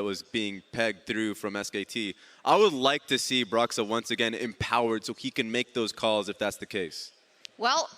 that was being pegged through from SKT. I would like to see Broxa once again empowered so he can make those calls if that's the case. Well,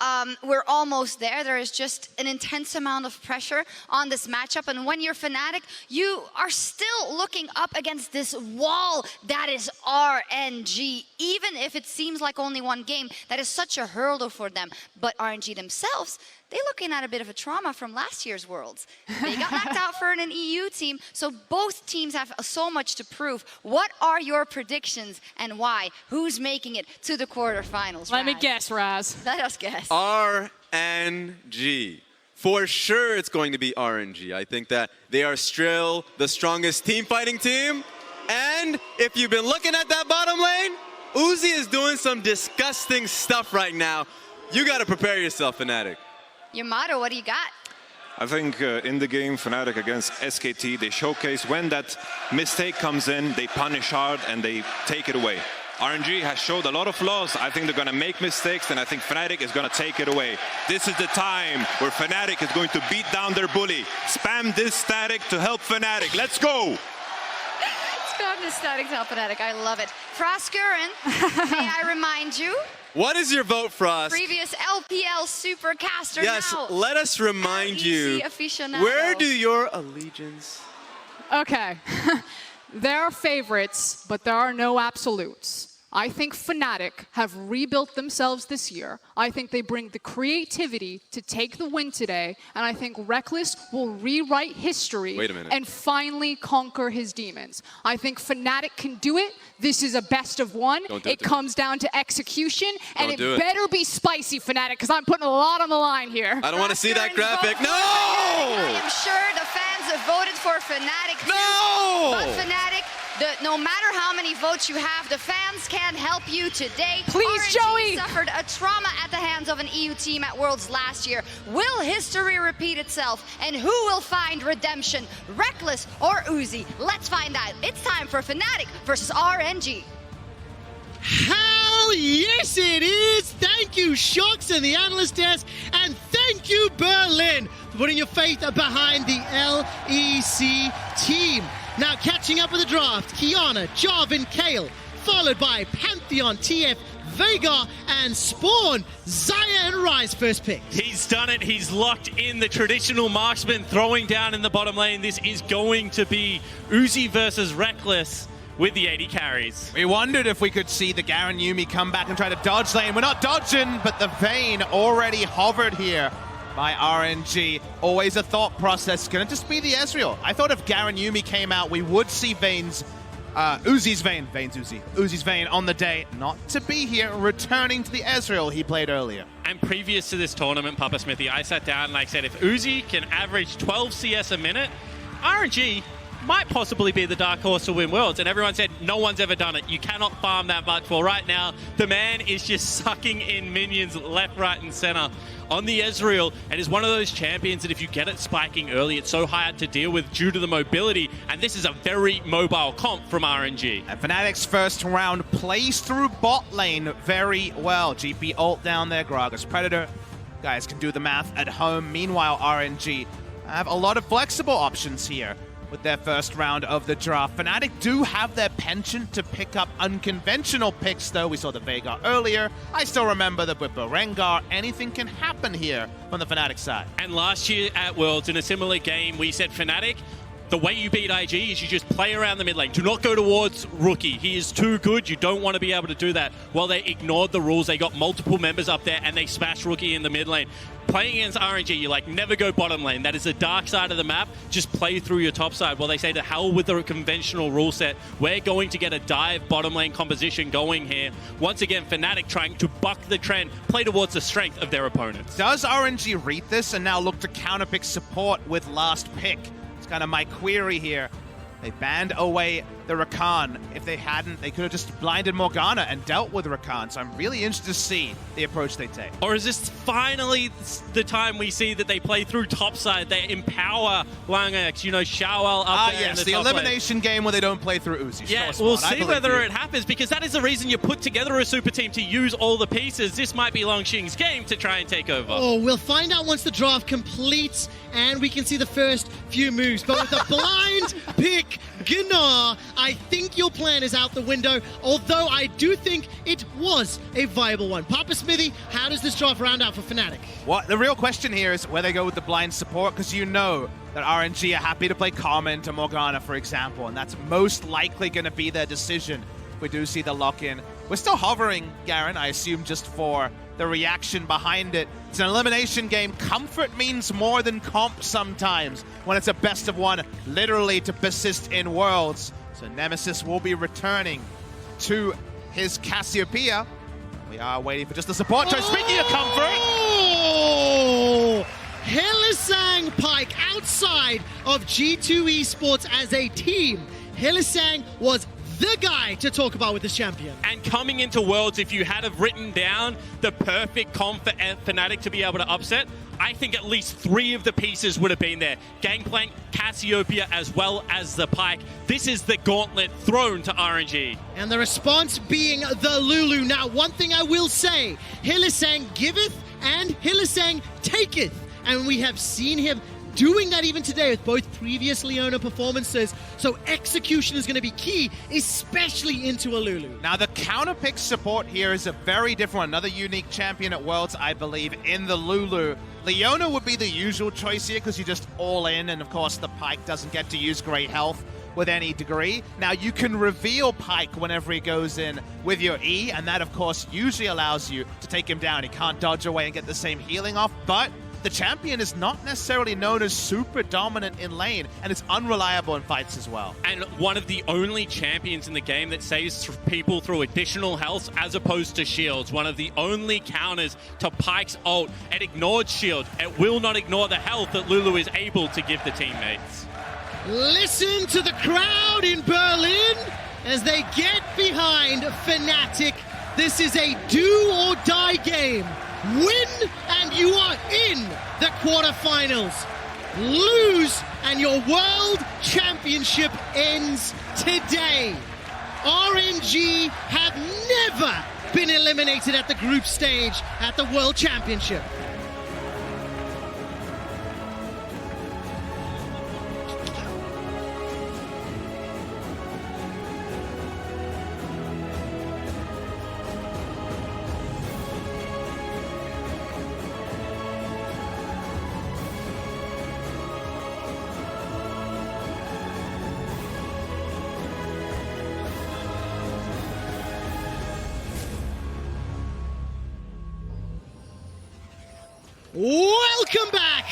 we're almost there. There is just an intense amount of pressure on this matchup. And when you're Fnatic, you are still looking up against this wall that is RNG. Even if it seems like only one game, that is such a hurdle for them. But RNG themselves, they're looking at a bit of a trauma from last year's Worlds. They got knocked out for an EU team, so both teams have so much to prove. What are your predictions and why? Who's making it to the quarterfinals, Let me Raz? guess, Raz. Let us guess. RNG. For sure it's going to be RNG. I think that they are still the strongest team fighting team. And if you've been looking at that bottom lane, Uzi is doing some disgusting stuff right now. You got to prepare yourself, Fnatic. Yamato, what do you got? I think in the game, Fnatic against SKT, they showcase when that mistake comes in, they punish hard and they take it away. RNG has showed a lot of flaws. I think they're going to make mistakes, and I think Fnatic is going to take it away. This is the time where Fnatic is going to beat down their bully. Spam this static to help Fnatic. Let's go! Spam this static to help Fnatic. I love it. Froskuren, may I remind you? What is your vote, Frost? Previous LPL supercaster Yes, now. let us remind you, aficionado. where do your allegiance? Okay. There are favorites, but there are no absolutes. I think Fnatic have rebuilt themselves this year. I think they bring the creativity to take the win today, and I think Reckless will rewrite history and finally conquer his demons. I think Fnatic can do it. This is a best of one. It comes down to execution, and it better be spicy, Fnatic, because I'm putting a lot on the line here. I don't want to see that graphic. No! I am sure the fans have voted for Fnatic too. No! But Fnatic, no matter how many votes you have, the fans can't help you today. Please, RNG Joey! suffered a trauma at the hands of an EU team at Worlds last year. Will history repeat itself? And who will find redemption? Reckless or Uzi? Let's find out. It's time for Fnatic versus RNG. Hell yes it is! Thank you, Shocks and the analyst desk, and thank you, Berlin, for putting your faith behind the LEC team. Now catching up with the draft, Kiana, Jarvan, Kale, followed by Pantheon, TF, Veigar, and Spawn. Zaya and Rise first pick. He's done it. He's locked in the traditional marksman throwing down in the bottom lane. This is going to be Uzi versus Reckless with the 80 carries. We wondered if we could see the Garen Yuumi come back and try to dodge lane. We're not dodging, but the Vayne already hovered here by RNG. Always a thought process. Gonna just be the Ezreal. I thought if Garen Yuumi came out, we would see Uzi's Vayne on the day. Not to be here, returning to the Ezreal he played earlier. And previous to this tournament, Papa Smithy, I sat down and I said, if Uzi can average 12 CS a minute, RNG might possibly be the dark horse to win Worlds. And everyone said, no one's ever done it. You cannot farm that much. Well, right now, the man is just sucking in minions left, right, and center on the Ezreal, and is one of those champions that if you get it spiking early, it's so hard to deal with due to the mobility, and this is a very mobile comp from RNG. And Fnatic's first round plays through bot lane very well. GP ult down there, Gragas Predator. Guys can do the math at home. Meanwhile, RNG have a lot of flexible options here with their first round of the draft. Fnatic do have their penchant to pick up unconventional picks, though. We saw the Veigar earlier. I still remember that with Berengar, anything can happen here from the Fnatic side. And last year at Worlds, in a similar game, we said Fnatic, the way you beat IG is you just play around the mid lane. Do not go towards Rookie. He is too good. You don't want to be able to do that. Well, they ignored the rules. They got multiple members up there, and they smashed Rookie in the mid lane. Playing against RNG, you never go bottom lane. That is the dark side of the map. Just play through your top side. Well, they say to hell with the conventional rule set. We're going to get a dive bottom lane composition going here. Once again, Fnatic trying to buck the trend, play towards the strength of their opponents. Does RNG read this and now look to counterpick support with last pick? It's kind of my query here. They banned away the Rakan. If they hadn't, they could have just blinded Morgana and dealt with Rakan. So I'm really interested to see the approach they take. Or is this finally the time we see that they play through topside? They empower Langex, Shawel up there. Yes, the elimination game where they don't play through Uzi. Yeah, we'll see whether it happens, because that is the reason you put together a super team, to use all the pieces. This might be Longxing's game to try and take over. Oh, we'll find out once the draft completes and we can see the first few moves. But with a blind pick Pike Gnar, I think your plan is out the window, although I do think it was a viable one. Papa Smithy, how does this draft round out for Fnatic? Well, the real question here is where they go with the blind support, because you know that RNG are happy to play Carmen to Morgana, for example, and that's most likely going to be their decision. We do see the lock-in. We're still hovering, Garen, I assume, just for the reaction behind it. It's an elimination game. Comfort means more than comp sometimes when it's a best of one, literally to persist in Worlds. So Nemesis will be returning to his Cassiopeia. We are waiting for just the support choice. Speaking of comfort... Oh! Hylissang Pike outside of G2 Esports as a team. Hylissang was the guy to talk about with this champion. And coming into Worlds, if you had have written down the perfect comp for Fnatic to be able to upset, I think at least 3 of the pieces would have been there. Gangplank, Cassiopeia, as well as the Pike. This is the gauntlet thrown to RNG. And the response being the Lulu. Now, one thing I will say, Hylissang giveth and Hylissang taketh. And we have seen him doing that even today with both previous Leona performances. So execution is going to be key, especially into a Lulu. Now the counter pick support here is a very different one. Another unique champion at Worlds, I believe, in the Lulu. Leona would be the usual choice here because you just all in, and of course the Pike doesn't get to use great health with any degree. Now you can reveal Pike whenever he goes in with your E, and that of course usually allows you to take him down. He can't dodge away and get the same healing off, but the champion is not necessarily known as super dominant in lane, and it's unreliable in fights as well. And one of the only champions in the game that saves people through additional health as opposed to shields. One of the only counters to Pike's ult. It ignored shield. It will not ignore the health that Lulu is able to give the teammates. Listen to the crowd in Berlin as they get behind Fnatic. This is a do or die game. Win and you are in the quarterfinals. Lose and your world championship ends today. RNG have never been eliminated at the group stage at the world championship. Welcome back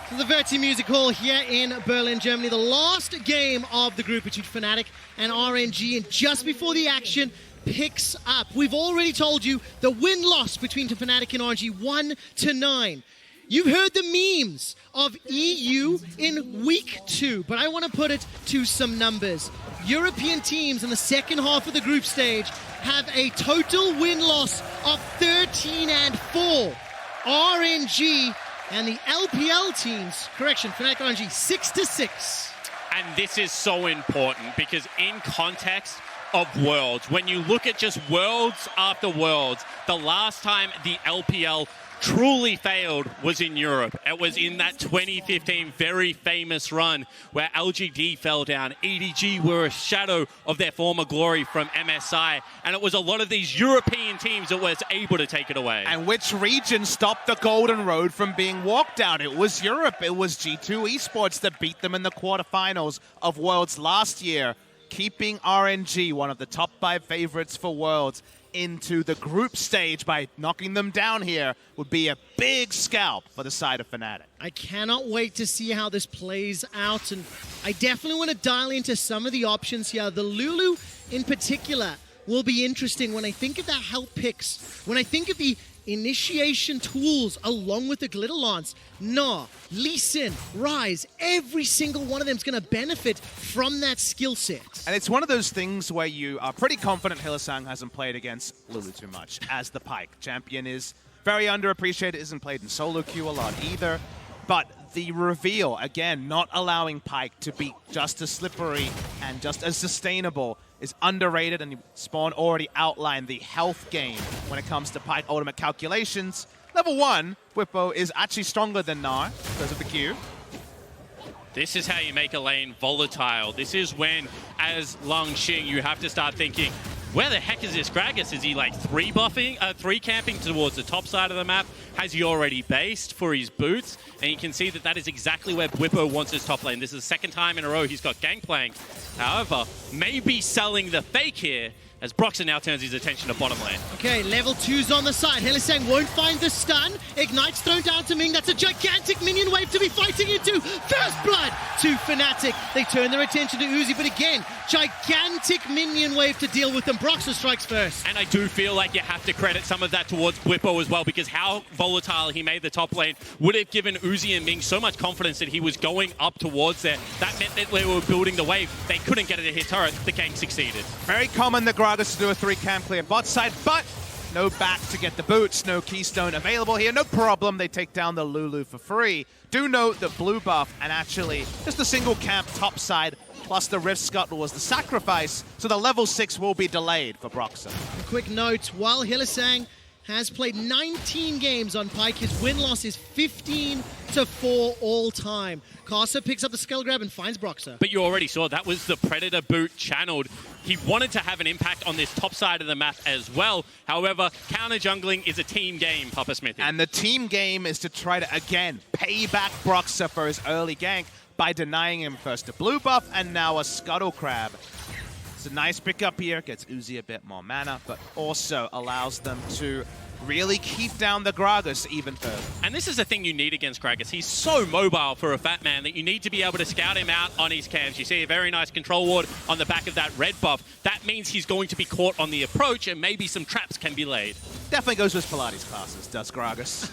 to the Verti Music Hall here in Berlin, Germany. The last game of the group between Fnatic and RNG, and just before the action picks up, we've already told you the win-loss between Fnatic and RNG, 1-9. You've heard the memes of EU in week 2, but I want to put it to some numbers. European teams in the second half of the group stage have a total win-loss of 13-4. RNG and the LPL teams, correction, Fnatic RNG, 6-6. And this is so important because in context of Worlds, when you look at just Worlds after Worlds, the last time the LPL truly failed was in Europe. It was in that 2015 very famous run where LGD fell down. EDG were a shadow of their former glory from MSI, and it was a lot of these European teams that was able to take it away. And which region stopped the Golden Road from being walked down? It was Europe. It was G2 Esports that beat them in the quarterfinals of Worlds last year, keeping RNG, one of the top 5 favorites for Worlds, into the group stage by knocking them down here would be a big scalp for the side of Fnatic. I cannot wait to see how this plays out, and I definitely want to dial into some of the options here. The Lulu in particular will be interesting when I think of that help picks, when I think of the initiation tools along with the Glitter Lance. Nah, Lee Sin, Rise, every single one of them is going to benefit from that skill set. And it's one of those things where you are pretty confident Hylissang hasn't played against Lulu too much as the Pike. Champion is very underappreciated, isn't played in solo queue a lot either. But the reveal, again, not allowing Pike to be just as slippery and just as sustainable is underrated, and Spawn already outlined the health gain when it comes to Pike ultimate calculations. Level 1, Whippo is actually stronger than Gnar because of the Q. This is how you make a lane volatile. This is when, as Lung Xing, you have to start thinking, where the heck is this Gragas? Is he like three camping towards the top side of the map? Has he already based for his boots? And you can see that that is exactly where Bwipo wants his top lane. This is the second time in a row he's got Gangplank. However, maybe selling the fake here as Broxah now turns his attention to bottom lane. Okay, level 2's on the side. Hylissang won't find the stun. Ignite's thrown down to Ming. That's a gigantic minion wave to be fighting into. First blood to Fnatic. They turn their attention to Uzi, but again, gigantic minion wave to deal with them. Broxah strikes first. And I do feel like you have to credit some of that towards Bwipo as well, because how volatile he made the top lane would have given Uzi and Ming so much confidence that he was going up towards there. That meant that they were building the wave. They couldn't get it to hit turret. The gank succeeded. Very common the Gragas to do a 3-camp clear bot side, but no back to get the boots, no keystone available here, no problem, they take down the Lulu for free. Do note that blue buff and actually just a single camp top side plus the Rift Scuttle was the sacrifice, so the level 6 will be delayed for Broxah. A quick note, while Hylissang has played 19 games on Pyke, his win-loss is 15-4 all time. Karsa picks up the skull grab and finds Broxah. But you already saw that was the Predator boot channeled. He wanted to have an impact on this top side of the map as well. However, counter jungling is a team game, Papa Smithy. And the team game is to try to, again, pay back Broxah for his early gank by denying him first a blue buff and now a Scuttle Crab. It's a nice pickup here, gets Uzi a bit more mana, but also allows them to really keep down the Gragas even further. And this is the thing you need against Gragas. He's so mobile for a fat man that you need to be able to scout him out on his camps. You see a very nice control ward on the back of that red buff. That means he's going to be caught on the approach and maybe some traps can be laid. Definitely goes with Pilates classes, does Gragas.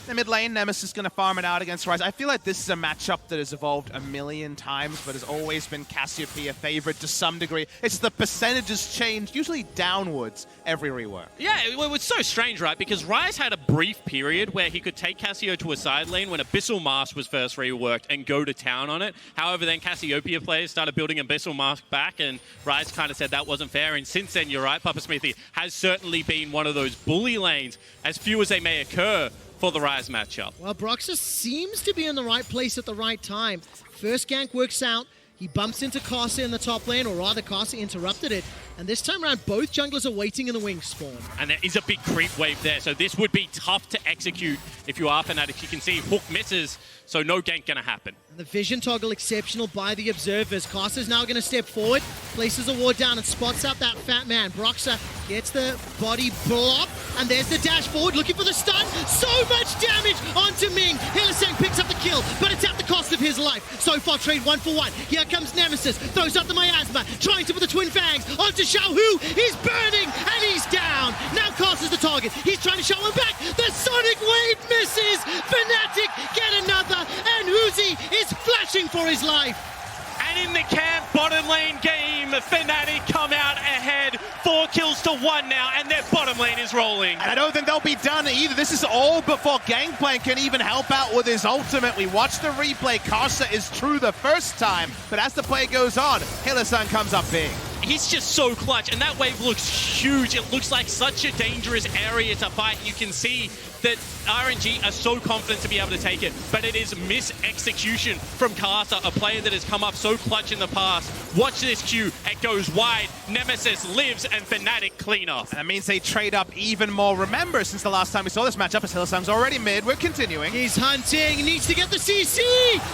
The mid lane, Nemesis is going to farm it out against Ryze. I feel like this is a matchup that has evolved a million times, but has always been Cassiopeia favorite to some degree. It's the percentages change, usually downwards, every rework. Yeah, it was so strange, right? Because Ryze had a brief period where he could take Cassio to a side lane when Abyssal Mask was first reworked and go to town on it. However, then Cassiopeia players started building Abyssal Mask back, and Ryze kind of said that wasn't fair. And since then, you're right, Papa Smithy has certainly been one of those bully lanes, as few as they may occur, for the Ryze matchup. Well, Broxah seems to be in the right place at the right time. First gank works out. He bumps into Karsa in the top lane, or rather Karsa interrupted it. And this time around, both junglers are waiting in the wing spawn. And there is a big creep wave there, so this would be tough to execute if you are Fnatic. You can see Hook misses, so no gank gonna happen. And the vision toggle exceptional by the observers. Karsa's now going to step forward, places a ward down and spots out that fat man. Broxah gets the body block, and there's the dash forward, looking for the stun. So much damage onto Ming. Hylissang picks up the kill, but it's at the cost of his life. So far, trade 1-for-1. Here comes Nemesis, throws up the miasma, trying to put the twin fangs onto Xiaohu. He's burning, and he's down. Now Karsa's the target. He's trying to show him back. The Sonic Wave misses. Fnatic get another, and Uzi is flashing for his life. And in the camp bottom lane game, Fnatic come out ahead. 4 kills to 1 now, and their bottom lane is rolling. And I don't think they'll be done either. This is all before Gangplank can even help out with his ultimate. We watched the replay. Karsa is true the first time, but as the play goes on, Hylissang comes up big. He's just so clutch, and that wave looks huge. It looks like such a dangerous area to fight. You can see that RNG are so confident to be able to take it, but it is mis-execution from Karsa, a player that has come up so clutch in the past. Watch this Q, it goes wide, Nemesis lives, and Fnatic clean off. And that means they trade up even more. Remember, since the last time we saw this matchup, as Hylissang's already mid, we're continuing. He's hunting, needs to get the CC!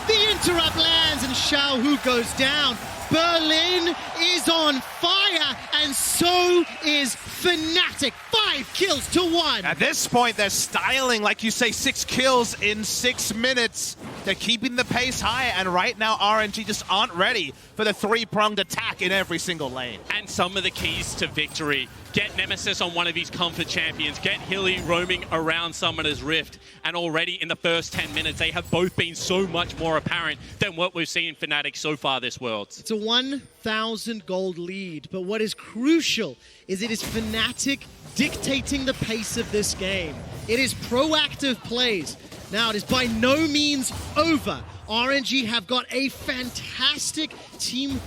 The interrupt lands, and Xiaohu goes down. Berlin is on fire, and so is Fnatic. 5 kills to 1. At this point, they're styling, like you say, 6 kills in 6 minutes. They're keeping the pace high, and right now RNG just aren't ready for the 3-pronged attack in every single lane. And some of the keys to victory. Get Nemesis on one of his comfort champions. Get Hilly roaming around Summoner's Rift. And already in the first 10 minutes, they have both been so much more apparent than what we've seen Fnatic so far this Worlds. It's a 1,000 gold lead, but what is crucial is it is Fnatic dictating the pace of this game. It is proactive plays. Now, it is by no means over. RNG have got a fantastic team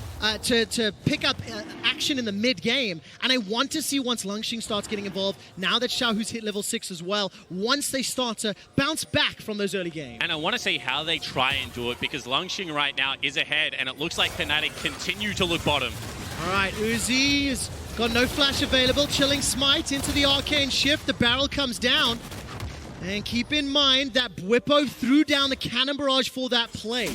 to pick up action in the mid-game, and I want to see once Lungxing starts getting involved, now that Xiaohu's hit level 6 as well, once they start to bounce back from those early games. And I want to see how they try and do it, because Lungxing right now is ahead, and it looks like Fnatic continue to look bottom. All right, Uzi's got no flash available, chilling smite into the arcane shift, the barrel comes down. And keep in mind that Bwipo threw down the cannon barrage for that play.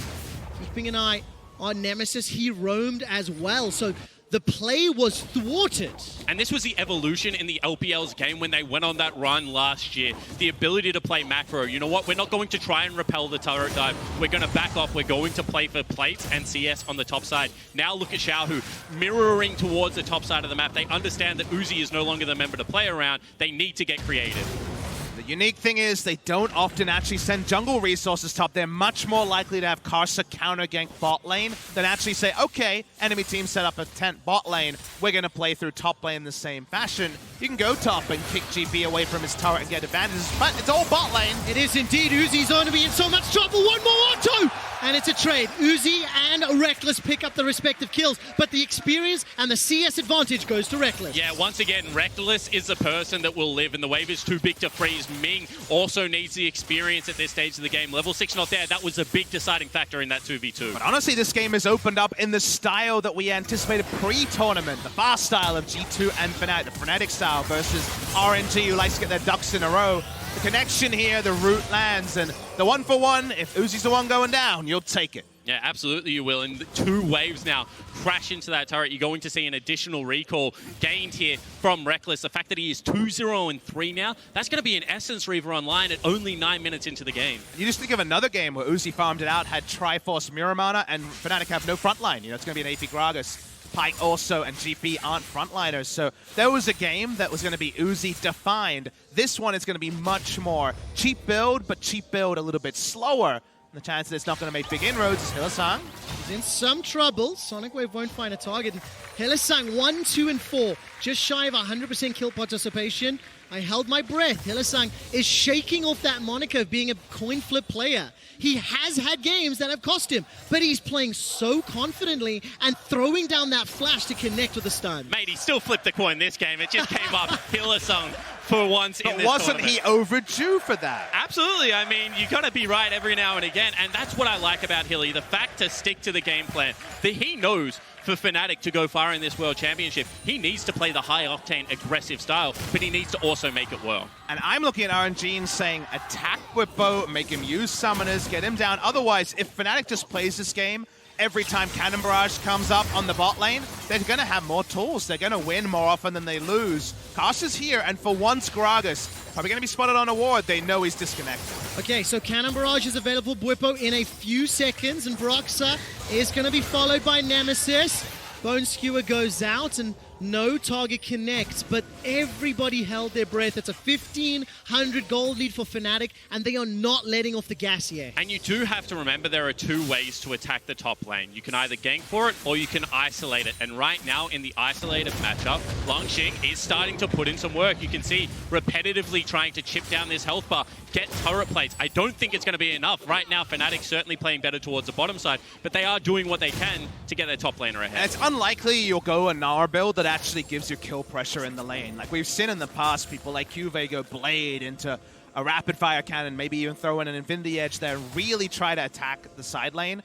Keeping an eye on Nemesis, he roamed as well. So the play was thwarted. And this was the evolution in the LPL's game when they went on that run last year. The ability to play macro. You know what? We're not going to try and repel the turret dive. We're going to back off. We're going to play for plates and CS on the top side. Now look at Xiaohu mirroring towards the top side of the map. They understand that Uzi is no longer the member to play around. They need to get creative. The unique thing is they don't often actually send jungle resources top. They're much more likely to have Karsa counter gank bot lane than actually say, okay, enemy team set up a tent bot lane. We're going to play through top lane in the same fashion. You can go top and kick GP away from his turret and get advantages, but it's all bot lane. It is indeed. Uzi's going to be in so much trouble. One more auto! And it's a trade. Uzi and Reckless pick up the respective kills, but the experience and the CS advantage goes to Reckless. Yeah, once again, Reckless is the person that will live, and the wave is too big to freeze. Ming also needs the experience at this stage of the game. Level 6 not there. That was a big deciding factor in that 2v2. But honestly, this game has opened up in the style that we anticipated pre-tournament. The fast style of G2 and Fnatic. The Fnatic style versus RNG, who likes to get their ducks in a row. The connection here, the root lands, and the 1-for-1, if Uzi's the one going down, you'll take it. Yeah, absolutely you will. And the 2 waves now crash into that turret. You're going to see an additional recall gained here from Reckless. The fact that he is 2-0-3 now, that's going to be an Essence Reaver online at only 9 minutes into the game. You just think of another game where Uzi farmed it out, had Triforce Miramana, and Fnatic have no frontline. You know, it's going to be an AP Gragas. Pyke also and GP aren't frontliners. So there was a game that was going to be Uzi defined. This one is going to be much more cheap build, but cheap build a little bit slower. The chance that it's not going to make big inroads is Hylissang. He's in some trouble. Sonic Wave won't find a target. Hylissang 1, 2, and 4. Just shy of 100% kill participation. I held my breath. Hylissang is shaking off that moniker of being a coin flip player. He has had games that have cost him, but he's playing so confidently and throwing down that flash to connect with the stun. Mate, he still flipped the coin this game. It just came up Hylissang for once in this wasn't tournament. he overdue for that? Absolutely. I mean, you got to be right every now and again, and that's what I like about Hilly, the fact to stick to the game plan. That he knows for Fnatic to go far in this World Championship, he needs to play the high-octane, aggressive style, but he needs to also make it well. And I'm looking at RNG and saying, attack Bwipo, make him use summoners, get him down. Otherwise, if Fnatic just plays this game, every time Cannon Barrage comes up on the bot lane, they're going to have more tools. They're going to win more often than they lose. Karsa's here, and for once, Gragas probably going to be spotted on a ward. They know he's disconnected. Okay, so Cannon Barrage is available for Bwipo in a few seconds, and Broxa is going to be followed by Nemesis. Bone Skewer goes out, and no target connects, but everybody held their breath. It's a 1,500 gold lead for Fnatic, and they are not letting off the gas yet. And you do have to remember there are 2 ways to attack the top lane. You can either gank for it, or you can isolate it. And right now, in the isolated matchup, Lungxing is starting to put in some work. You can see repetitively trying to chip down this health bar, get turret plates. I don't think it's going to be enough. Right now, Fnatic certainly playing better towards the bottom side, but they are doing what they can to get their top laner ahead. And it's unlikely you'll go a Nara build that actually gives you kill pressure in the lane. Like we've seen in the past, people like Juve go Blade into a rapid fire cannon, maybe even throw in an Infinity Edge there and really try to attack the side lane.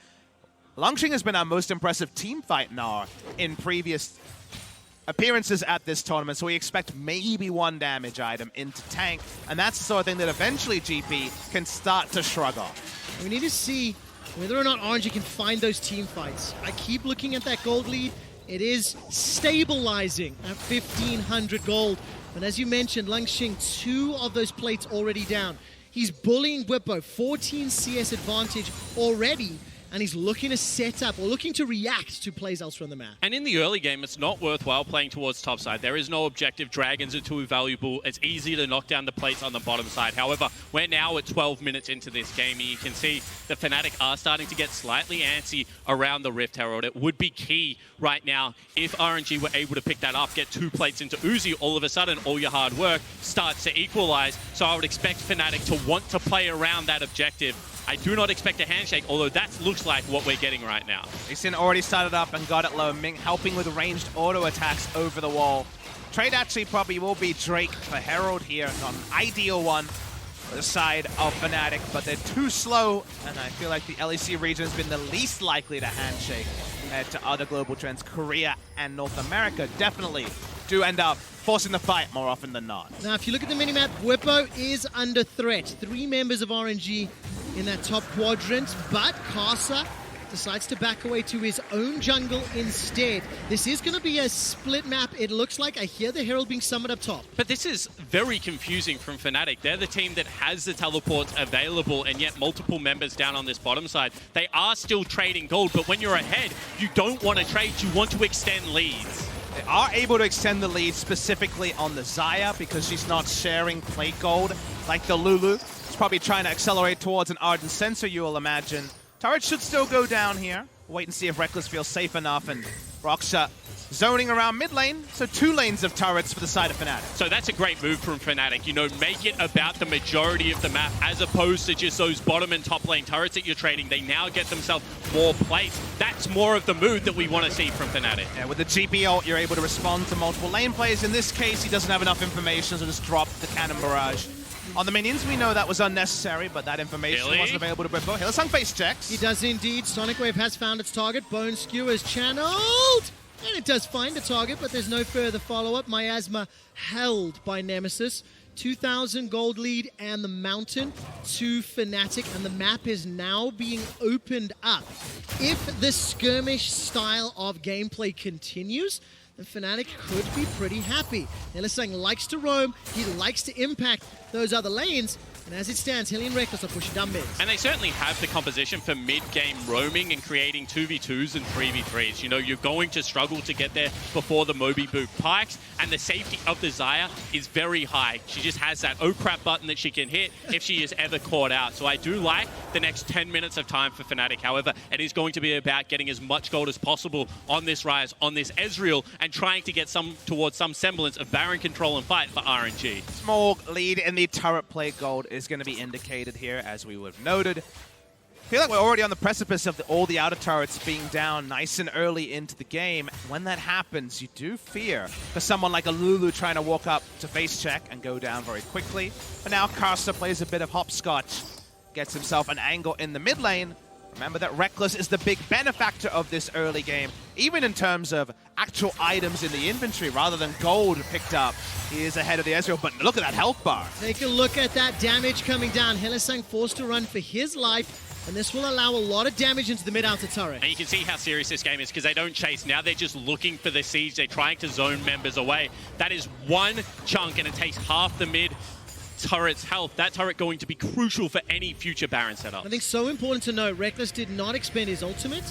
Lungxing has been our most impressive team fight Nara in previous appearances at this tournament, so we expect maybe 1 damage item into tank, and that's the sort of thing that eventually GP can start to shrug off. We need to see whether or not RNG can find those team fights. I keep looking at that gold lead. It is stabilizing at 1,500 gold. And as you mentioned, Lungxing, 2 of those plates already down. He's bullying Bwipo, 14 CS advantage already. and he's looking to set up or looking to react to plays elsewhere on the map. And in the early game, it's not worthwhile playing towards top side. There is no objective. Dragons are too valuable. It's easy to knock down the plates on the bottom side. However, we're now at 12 minutes into this game, and you can see the Fnatic are starting to get slightly antsy around the Rift Herald. It would be key right now if RNG were able to pick that up, get 2 plates into Uzi, all of a sudden all your hard work starts to equalize. So I would expect Fnatic to want to play around that objective. I do not expect a handshake, although that looks like what we're getting right now. Xin already started up and got it low. Ming helping with ranged auto attacks over the wall. Trade actually probably will be Drake for Herald here. Not an ideal one for the side of Fnatic, but they're too slow, and I feel like the LEC region has been the least likely to handshake compared to other global trends. Korea and North America definitely do end up forcing the fight more often than not. Now, if you look at the minimap, Whippo is under threat. 3 members of RNG in that top quadrant, but Karsa decides to back away to his own jungle instead. This is going to be a split map, it looks like. I hear the Herald being summoned up top. But this is very confusing from Fnatic. They're the team that has the teleports available, and yet multiple members down on this bottom side. They are still trading gold, but when you're ahead, you don't want to trade, you want to extend leads. They are able to extend the lead specifically on the Xayah because she's not sharing plate gold like the Lulu. She's probably trying to accelerate towards an Ardent Sensor, you will imagine. Turret should still go down here. Wait and see if Reckless feels safe enough, and Roxa zoning around mid lane, so 2 lanes of turrets for the side of Fnatic. So that's a great move from Fnatic. You know, make it about the majority of the map as opposed to just those bottom and top lane turrets that you're trading. They now get themselves more plates. That's more of the move that we want to see from Fnatic. Yeah, with the GP ult, you're able to respond to multiple lane plays. In this case, he doesn't have enough information, so just drop the Cannon Barrage. On the minions, we know that was unnecessary, but that information wasn't available to Brimbo. Hillsong face checks. He does indeed. Sonic Wave has found its target. Bone Skewer is channeled. And it does find a target, but there's no further follow-up. Miasma held by Nemesis. 2,000 gold lead and the mountain to Fnatic, and the map is now being opened up. If the skirmish style of gameplay continues, then Fnatic could be pretty happy. Hillsong likes to roam, he likes to impact those other lanes, and as it stands, Hilly and Reckless are pushing down mid. And they certainly have the composition for mid-game roaming and creating 2v2s and 3v3s. You know, you're going to struggle to get there before the Moby Boot pikes, and the safety of the Xayah is very high. She just has that oh crap button that she can hit if she is ever caught out. So I do like the next 10 minutes of time for Fnatic. However, it is going to be about getting as much gold as possible on this Ryze, on this Ezreal, and trying to get towards some semblance of Baron control and fight for RNG. Small lead in the turret play gold is going to be indicated here, as we would have noted. I feel like we're already on the precipice of all the outer turrets being down nice and early into the game. When that happens, you do fear for someone like a Lulu trying to walk up to face check and go down very quickly. But now Karsa plays a bit of hopscotch, gets himself an angle in the mid lane. Remember that Reckless is the big benefactor of this early game, even in terms of actual items in the inventory rather than gold picked up. He is ahead of the Ezreal, but look at that health bar. Take a look at that damage coming down. Hillsong forced to run for his life, and this will allow a lot of damage into the mid-outer turret. And you can see how serious this game is because they don't chase. Now they're just looking for the siege. They're trying to zone members away. That is one chunk, and it takes half the mid turret's health. That turret going to be crucial for any future Baron setup. I think so important to note, Reckless did not expend his ultimate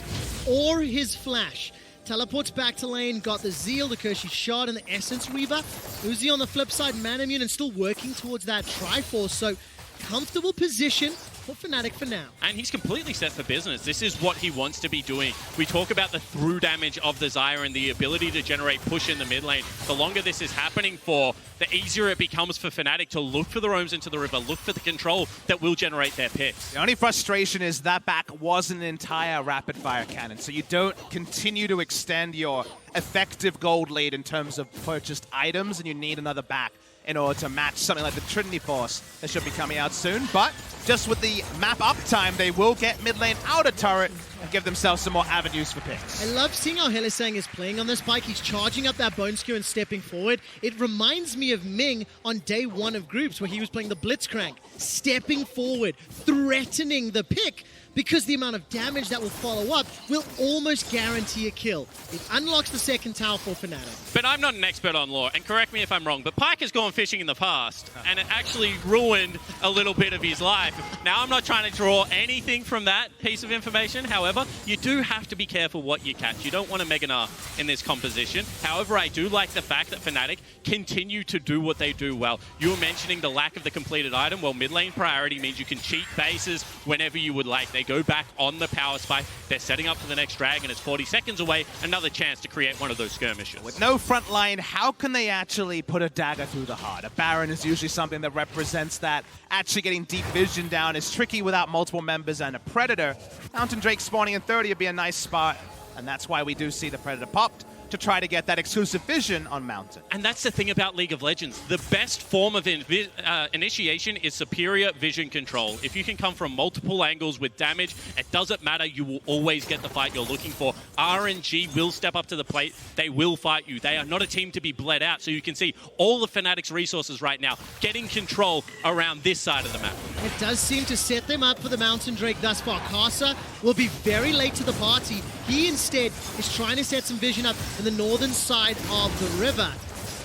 or his flash. Teleports back to lane, got the Zeal, the Kershi Shard, and the Essence Reaver. Uzi on the flip side, Man Immune, and still working towards that Triforce, so comfortable position for Fnatic for now. And he's completely set for business. This is what he wants to be doing. We talk about the through damage of the Xayah and the ability to generate push in the mid lane. The longer this is happening for, the easier it becomes for Fnatic to look for the roams into the river, look for the control that will generate their picks. The only frustration is that back was an entire rapid-fire cannon, so you don't continue to extend your effective gold lead in terms of purchased items, and you need another back in order to match something like the Trinity Force that should be coming out soon. But just with the map uptime, they will get mid lane outer turret and give themselves some more avenues for picks. I love seeing how Hillsong is playing on this bike. He's charging up that Bone Skewer and stepping forward. It reminds me of Ming on day one of groups where he was playing the Blitzcrank, stepping forward, threatening the pick, because the amount of damage that will follow up will almost guarantee a kill. It unlocks the second tower for Fnatic. But I'm not an expert on lore, and correct me if I'm wrong, but Pyke has gone fishing in the past, and it actually ruined a little bit of his life. Now, I'm not trying to draw anything from that piece of information. However, you do have to be careful what you catch. You don't want to Mega Gnar in this composition. However, I do like the fact that Fnatic continue to do what they do well. You were mentioning the lack of the completed item. Well, mid lane priority means you can cheat bases whenever you would like. They go back on the power spike. They're setting up for the next dragon. It's 40 seconds away. Another chance to create one of those skirmishes. With no front line, how can they actually put a dagger through the heart? A Baron is usually something that represents that. Actually getting deep vision down is tricky without multiple members and a Predator. Mountain Drake spawning in 30 would be a nice spot, and that's why we do see the Predator popped to try to get that exclusive vision on Mountain. And that's the thing about League of Legends. The best form of initiation is superior vision control. If you can come from multiple angles with damage, it doesn't matter. You will always get the fight you're looking for. RNG will step up to the plate. They will fight you. They are not a team to be bled out. So you can see all the Fnatic's resources right now getting control around this side of the map. It does seem to set them up for the Mountain Drake thus far. Karsa will be very late to the party. He instead is trying to set some vision up in the northern side of the river.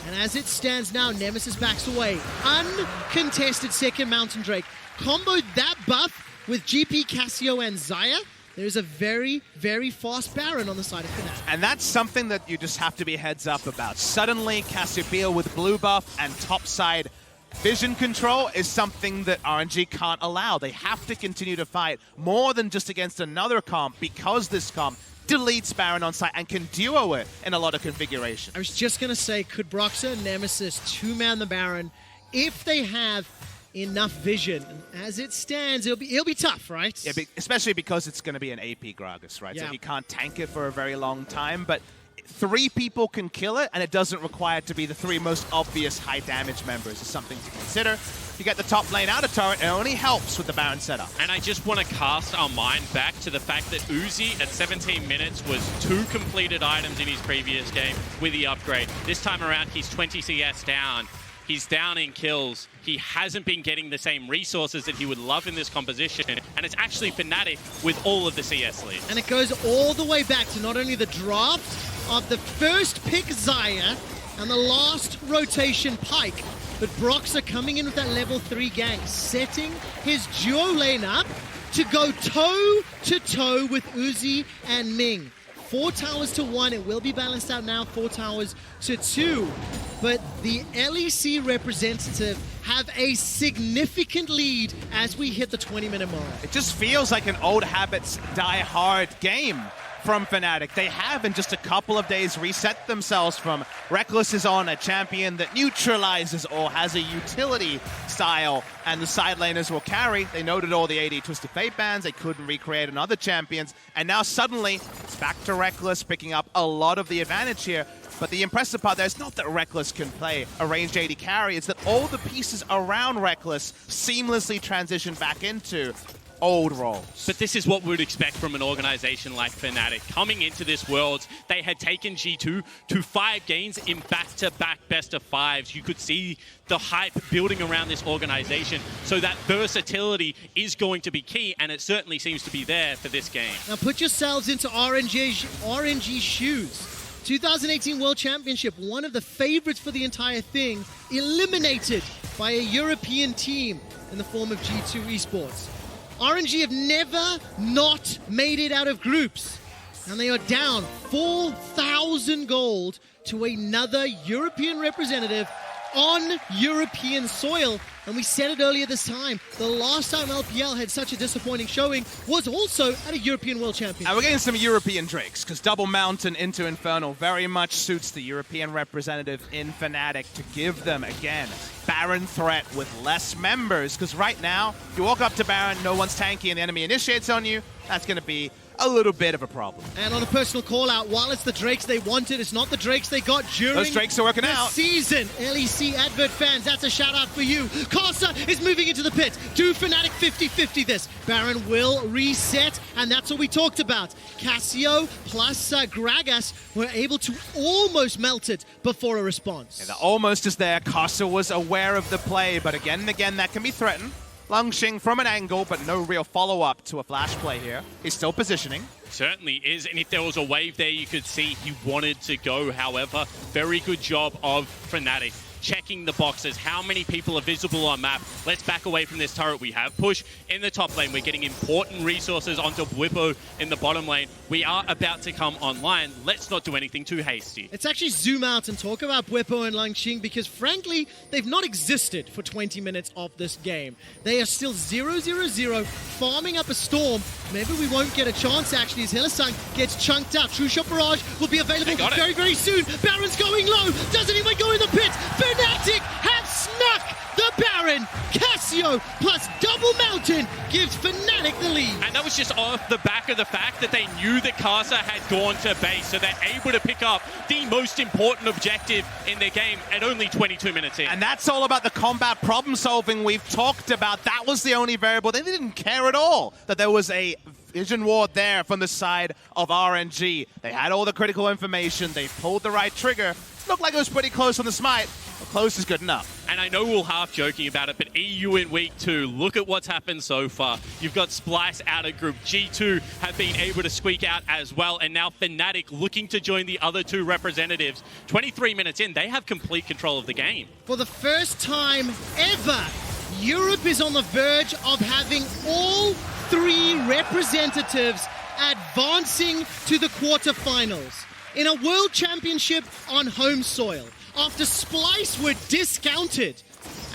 And as it stands now, Nemesis backs away. Uncontested second Mountain Drake. Comboed that buff with GP, Cassio, and Xayah. There's a very, very fast Baron on the side of Fnatic. And that's something that you just have to be heads up about. Suddenly, Cassiopeia with blue buff and topside vision control is something that RNG can't allow. They have to continue to fight more than just against another comp, because this comp deletes Baron on site and can duo it in a lot of configurations. I was just going to say, could Broxah and Nemesis two-man the Baron if they have enough vision? And as it stands, it'll be tough, right? Yeah, especially because it's going to be an AP Gragas, right? Yeah. So he can't tank it for a very long time, but 3 people can kill it, and it doesn't require it to be the 3 most obvious high damage members. Is something to consider. If you get the top lane out of turret, it only helps with the Baron setup. And I just want to cast our mind back to the fact that Uzi at 17 minutes was 2 completed items in his previous game with the upgrade. This time around, he's 20 CS down. He's down in kills. He hasn't been getting the same resources that he would love in this composition. And it's actually Fnatic with all of the CS lead. And it goes all the way back to not only the draft of the first pick Xayah and the last rotation Pyke, but Broxah coming in with that level 3 gank, setting his duo lane up to go toe-to-toe with Uzi and Ming. 4 towers to 1, it will be balanced out now, 4 towers to 2. But the LEC representative have a significant lead as we hit the 20-minute mark. It just feels like an old habits die hard game from Fnatic. They have in just a couple of days reset themselves from Reckless is on a champion that neutralizes or has a utility style, and the side laners will carry. They noted all the AD Twisted Fate bans. They couldn't recreate on other champions, and now suddenly it's back to Reckless picking up a lot of the advantage here. But the impressive part there is not that Reckless can play a ranged AD carry, it's that all the pieces around Reckless seamlessly transition back into old roles. But this is what we would expect from an organization like Fnatic. Coming into this Worlds, they had taken G2 to 5 games in back-to-back best-of-5s. You could see the hype building around this organization. So that versatility is going to be key, and it certainly seems to be there for this game. Now put yourselves into RNG's shoes. 2018 World Championship, one of the favorites for the entire thing, eliminated by a European team in the form of G2 Esports. RNG have never not made it out of groups, and they are down 4,000 gold to another European representative on European soil. And we said it earlier this time, the last time LPL had such a disappointing showing was also at a European World Championship. And we're getting some European Drakes, because Double Mountain into Infernal very much suits the European representative in Fnatic to give them, again, Baron threat with less members. Because right now, if you walk up to Baron, no one's tanky, and the enemy initiates on you, that's going to be a little bit of a problem. And on a personal call out, while it's the Drakes they wanted, it's not the Drakes they got during Those Drakes are working the out. season. LEC advert fans, that's a shout out for you. Karsa is moving into the pit. Do Fnatic 50-50 this. Baron will reset, and that's what we talked about. Cassio plus Gragas were able to almost melt it before a response. Yeah, the almost is there. Karsa was aware of the play, but again and again, that can be threatened. Langxing from an angle, but no real follow-up to a flash play here. He's still positioning. Certainly is, and if there was a wave there, you could see he wanted to go. However, very good job of Fnatic checking the boxes. How many people are visible on map? Let's back away from this turret. We have push in the top lane. We're getting important resources onto Bwipo in the bottom lane. We are about to come online. Let's not do anything too hasty. Let's actually zoom out and talk about Bwipo and Langxing because, frankly, they've not existed for 20 minutes of this game. They are still 0-0-0, farming up a storm. Maybe we won't get a chance, actually, as Hylissang gets chunked out. True Shot Barrage will be available very, very soon. Baron's going low. Doesn't even go in the pit. Fnatic have snuck the Baron. Cassio plus Double Mountain gives Fnatic the lead. And that was just off the back of the fact that they knew that Casa had gone to base, so they're able to pick up the most important objective in their game at only 22 minutes in. And that's all about the combat problem solving we've talked about. That was the only variable. They didn't care at all that there was a vision ward there from the side of RNG. They had all the critical information. They pulled the right trigger. Looked like it was pretty close on the smite. But close is good enough. And I know we're half joking about it, but EU in week 2, look at what's happened so far. You've got Splice out of group. G2 have been able to squeak out as well. And now Fnatic looking to join the other two representatives. 23 minutes in, they have complete control of the game. For the first time ever, Europe is on the verge of having all 3 representatives advancing to the quarterfinals in a World Championship on home soil. After Splice were discounted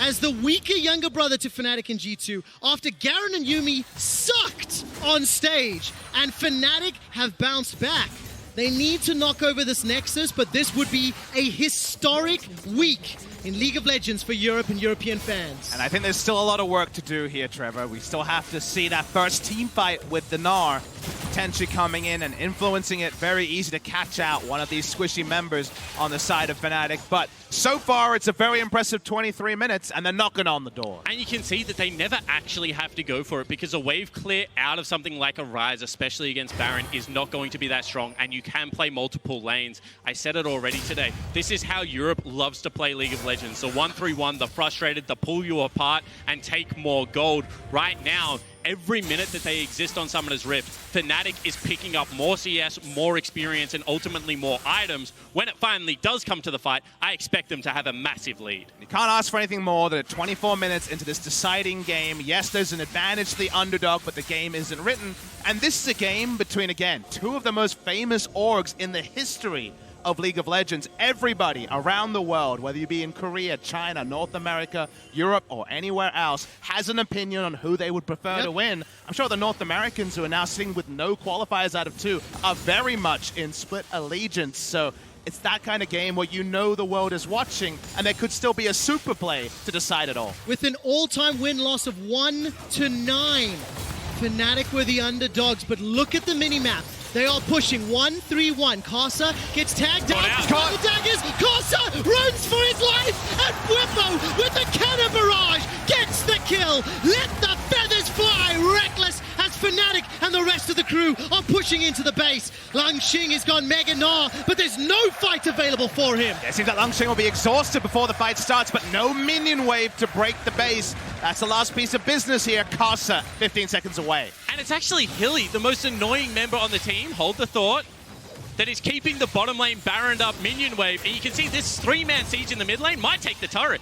as the weaker younger brother to Fnatic and G2, after Garen and Yuumi sucked on stage, and Fnatic have bounced back. They need to knock over this Nexus, but this would be a historic week in League of Legends for Europe and European fans. And I think there's still a lot of work to do here, Trevor. We still have to see that first team fight with the Gnar potentially coming in and influencing it. Very easy to catch out one of these squishy members on the side of Fnatic. But so far, it's a very impressive 23 minutes, and they're knocking on the door. And you can see that they never actually have to go for it because a wave clear out of something like a Ryze, especially against Baron, is not going to be that strong, and you can play multiple lanes. I said it already today. This is how Europe loves to play League of Legends. The 1-3-1, the frustrated, the pull you apart and take more gold. Right now, every minute that they exist on Summoner's Rift, Fnatic is picking up more CS, more experience, and ultimately more items. When it finally does come to the fight, I expect them to have a massive lead. You can't ask for anything more than 24 minutes into this deciding game. Yes, there's an advantage to the underdog, but the game isn't written. And this is a game between, again, 2 of the most famous orgs in the history of League of Legends. Everybody around the world, whether you be in Korea, China, North America, Europe, or anywhere else, has an opinion on who they would prefer to win. I'm sure the North Americans, who are now sitting with no qualifiers out of 2, are very much in split allegiance. So it's that kind of game where you know the world is watching, and there could still be a super play to decide it all. With an all-time win-loss of 1-9, Fnatic were the underdogs, but look at the mini-map. They are pushing 1-3-1. Casa gets tagged out. The daggers. Casa runs for his life. And Bwipo with the cannon barrage gets the kill. Let the feathers fly. Reckless as Fnatic and the rest of the crew are pushing into the base. Langxing has gone Mega Gnar, but there's no fight available for him. It seems like Langxing will be exhausted before the fight starts, but no minion wave to break the base. That's the last piece of business here. Casa, 15 seconds away. And it's actually Hilly, the most annoying member on the team, hold the thought, that is keeping the bottom lane Baroned up minion wave. And you can see this 3-man siege in the mid lane might take the turret.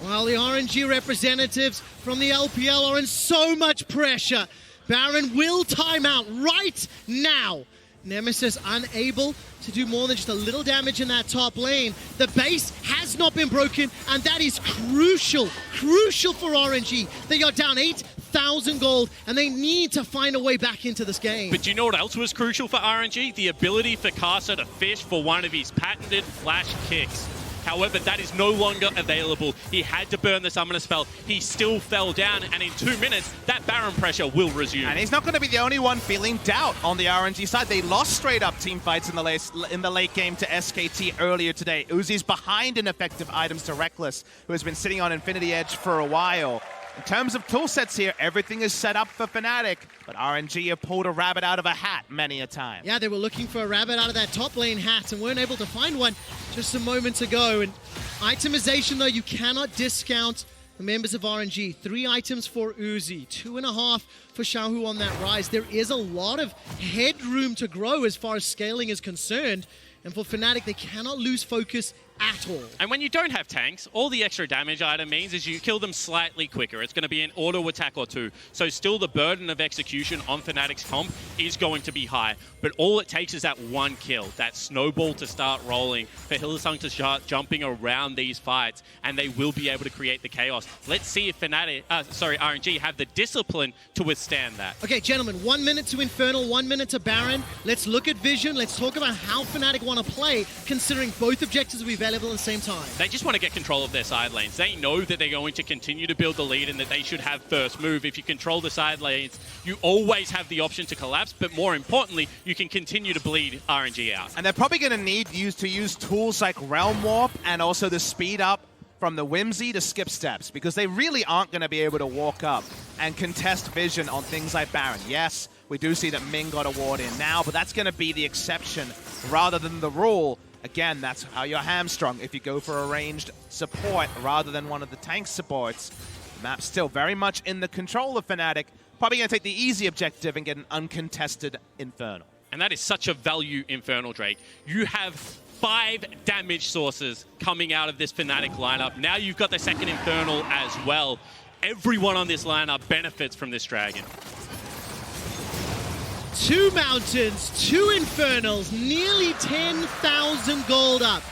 Well, the RNG representatives from the LPL are in so much pressure. Baron will time out right now. Nemesis unable to do more than just a little damage in that top lane. The base has not been broken, and that is crucial for RNG. They are down 8,000 gold, and they need to find a way back into this game. But do you know what else was crucial for RNG? The ability for Casa to fish for one of his patented flash kicks. However, that is no longer available. He had to burn the summoner spell. He still fell down, and in 2 minutes, that Baron pressure will resume. And he's not going to be the only one feeling doubt on the RNG side. They lost straight-up team fights in the late game to SKT earlier today. Uzi's behind in effective items to Reckless, who has been sitting on Infinity Edge for a while. In terms of tool sets here, everything is set up for Fnatic, but RNG have pulled a rabbit out of a hat many a time. Yeah, they were looking for a rabbit out of that top lane hat and weren't able to find one just a moment ago. And itemization, though, you cannot discount the members of RNG. 3 items for Uzi, 2.5 for Xiaohu on that rise. There is a lot of headroom to grow as far as scaling is concerned. And for Fnatic, they cannot lose focus at all. And when you don't have tanks, all the extra damage item means is you kill them slightly quicker. It's going to be an auto attack or 2. So still the burden of execution on Fnatic's comp is going to be high. But all it takes is that 1 kill, that snowball to start rolling, for Hylissang to start jumping around these fights, and they will be able to create the chaos. Let's see if RNG have the discipline to withstand that. Okay, gentlemen, 1 minute to Infernal, 1 minute to Baron. Let's look at Vision. Let's talk about how Fnatic want to play, considering both objectives will be available at the same time. They just want to get control of their side lanes. They know that they're going to continue to build the lead and that they should have first move. If you control the side lanes, you always have the option to collapse, but more importantly, you can continue to bleed RNG out. And they're probably going to need to use tools like Realm Warp and also the speed up from the Whimsy to skip steps, because they really aren't going to be able to walk up and contest Vision on things like Baron. Yes, we do see that Ming got a ward in now, but that's going to be the exception rather than the rule. Again, that's how you're hamstrung if you go for a ranged support rather than one of the tank supports. The map's still very much in the control of Fnatic. Probably going to take the easy objective and get an uncontested Infernal. And that is such a value Infernal, Drake. You have 5 damage sources coming out of this Fnatic lineup. Now you've got the second Infernal as well. Everyone on this lineup benefits from this Dragon. 2 Mountains, 2 Infernals, nearly 10,000 gold up.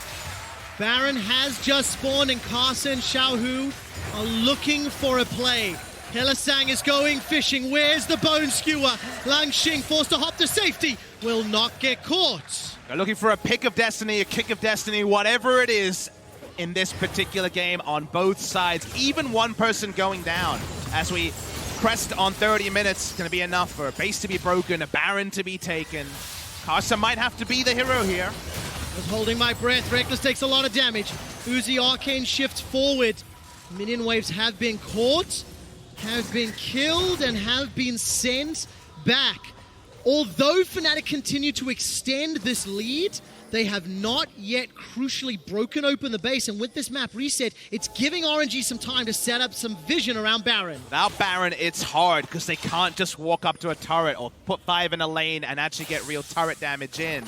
Baron has just spawned and Karsa and Xiaohu are looking for a play. Hylissang is going fishing. Where's the Bone Skewer? Langxing forced to hop to safety. Will not get caught. They're looking for a pick of destiny, a kick of destiny, whatever it is in this particular game on both sides. Even one person going down as we crest on 30 minutes. Going to be enough for a base to be broken, a Baron to be taken. Karsa might have to be the hero here. I was holding my breath. Reckless takes a lot of damage. Uzi Arcane shifts forward. Minion waves have been caught, have been killed, and have been sent back. Although Fnatic continue to extend this lead, they have not yet crucially broken open the base, and with this map reset, it's giving RNG some time to set up some vision around Baron. Without Baron, it's hard because they can't just walk up to a turret or put 5 in a lane and actually get real turret damage in.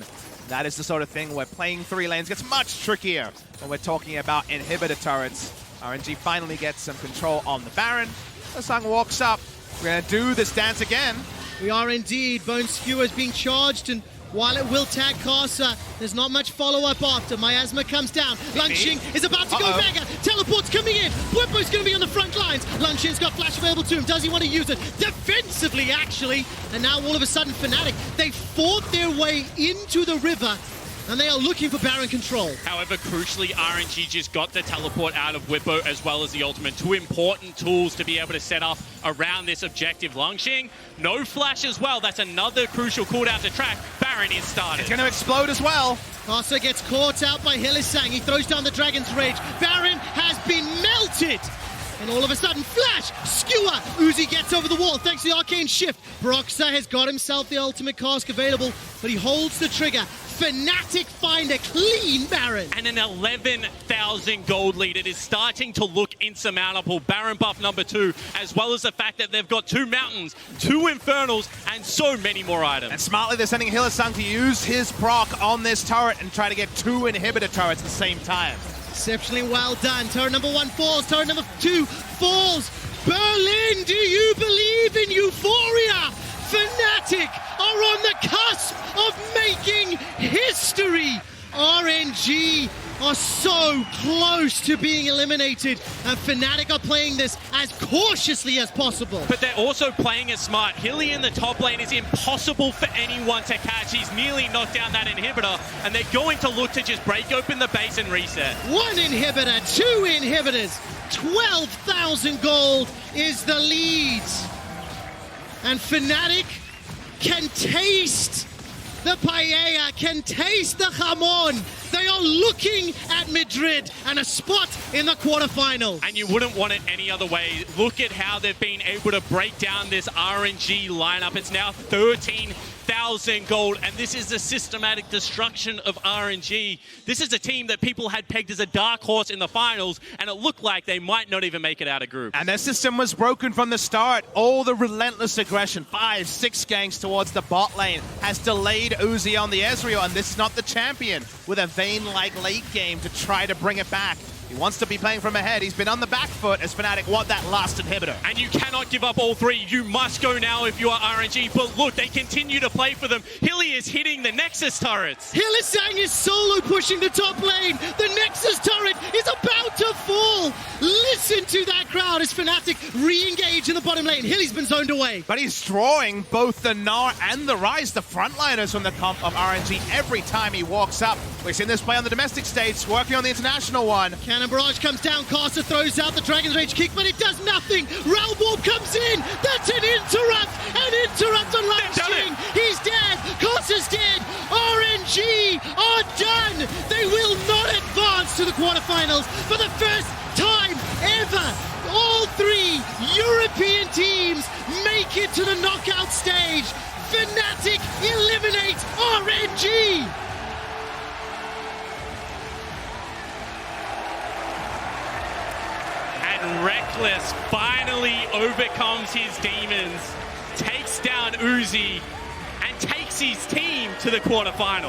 That is the sort of thing where playing 3 lanes gets much trickier when we're talking about inhibitor turrets. RNG finally gets some control on the Baron. Hylissang walks up. We're going to do this dance again. We are indeed. Bone Skewer is being charged, and while it will tag Karsa, there's not much follow-up after. Miasma comes down. Langxing is about to go Vega. Teleport's coming in. Bwipo's going to be on the front lines. Langxing's got flash available to him. Does he want to use it? Defensively, actually. And now all of a sudden, Fnatic, they fought their way into the river, and they are looking for Baron control. However, crucially, RNG just got the teleport out of Bwipo as well as the ultimate. 2 important tools to be able to set up around this objective. Langxing, no flash as well. That's another crucial cooldown to track. Baron is started. It's going to explode as well. Karsa gets caught out by Hylissang. He throws down the Dragon's Rage. Baron has been melted. And all of a sudden, flash! Skewer! Uzi gets over the wall thanks to the Arcane Shift. Broxah has got himself the ultimate cask available, but he holds the trigger. Fnatic find a clean Baron. And an 11,000 gold lead. It is starting to look insurmountable. Baron buff number 2, as well as the fact that they've got 2 Mountains, 2 Infernals, and so many more items. And smartly, they're sending Hylissang to use his proc on this turret and try to get 2 inhibitor turrets at the same time. Exceptionally well done. Turret number 1 falls. Turret number 2 falls. Berlin, do you believe in euphoria? Fnatic are on the cusp of making history. RNG are so close to being eliminated, and Fnatic are playing this as cautiously as possible. But they're also playing it smart. Hilly in the top lane is impossible for anyone to catch. He's nearly knocked down that inhibitor, and they're going to look to just break open the base and reset. 1 inhibitor, 2 inhibitors, 12,000 gold is the lead. And Fnatic can taste the paella, can taste the jamon. They are looking at Madrid and a spot in the quarterfinals. And you wouldn't want it any other way. Look at how they've been able to break down this RNG lineup. It's now 13,000 1,000 gold, and this is the systematic destruction of RNG. This is a team that people had pegged as a dark horse in the finals, and it looked like they might not even make it out of group. And their system was broken from the start. All the relentless aggression, 5-6 ganks towards the bot lane, has delayed Uzi on the Ezreal, and this is not the champion with a Vayne-like late game to try to bring it back. He wants to be playing from ahead. He's been on the back foot as Fnatic want that last inhibitor. And you cannot give up all three. You must go now if you are RNG. But look, they continue to play for them. Hilly is hitting the Nexus turrets. Hylissang is solo pushing the top lane. The Nexus turret is about to fall. Listen to that crowd as Fnatic re-engage in the bottom lane. Hilly's been zoned away. But he's drawing both the Gnar and the Rise, the frontliners from the comp of RNG, every time he walks up. We've seen this play on the domestic stage, working on the international one. Cannon Barrage comes down, Caster throws out the Dragon's Rage kick, but it does nothing. Realm Warp comes in, that's an interrupt on Lion King. He's dead, Caster's dead, RNG are done. They will not advance to the quarterfinals for the first time ever. All three European teams make it to the knockout stage. Fnatic eliminates RNG. And Reckless finally overcomes his demons, takes down Uzi, and takes his team to the quarterfinals.